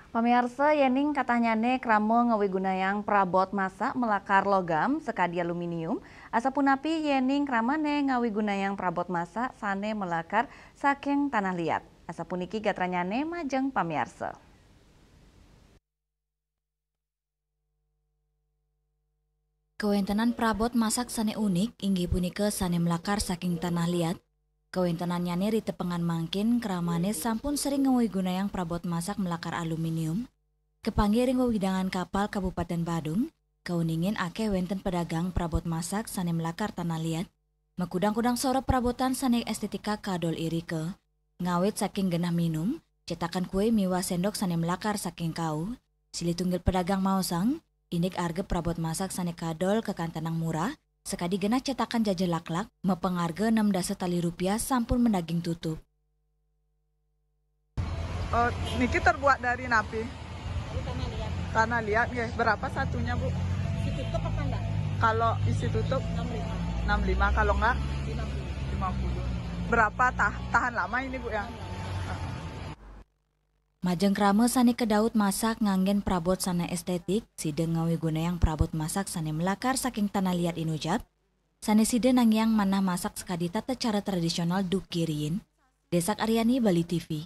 Pamirsa yening katanyane kramo ngawigunayang perabot masak melakar logam sekadi aluminium, asapunapi yening kramane ngawigunayang perabot masak sane melakar saking tanah liat. Asapuniki gatranyane majeng pamirsa. Kawentanan perabot masak sane unik inggih punika sane melakar saking tanah liat. Kawentenannya rite pengan mangkin keramane sampun sering ngawigunayang perabot masak melakar aluminium. Kepanggiring wewidangan kapal Kabupaten Badung, kauningin akeh wenten pedagang perabot masak sane melakar tanah liat. Makudang-kudang sorop perabotan sane estetika kadol irike. Ngawit saking genah minum, cetakan kue miwa sendok sane melakar saking kau. Sili tunggil pedagang mausang, indik arge perabot masak sane kadol kekantanang murah. Sekadi genah cetakan jajal laklak, mepengarga 6 dasa tali rupiah sampun mendaging tutup. Niki terbuat dari napi? Dari tanah liat. Tanah liat, ya. Berapa satunya, Bu? Isi tutup apa enggak? Kalau isi tutup 65. 65, kalau enggak 50. 50. Berapa tahan lama ini, Bu, ya? Majeng krame sane kedaut masak nganggen perabot sana estetik, sideng ngawigunayang perabot masak sane melakar saking tanah liat inujab, sane sideng nangyang manah masak sekadi tata cara tradisional duk kiriin. Desak Aryani, Bali TV.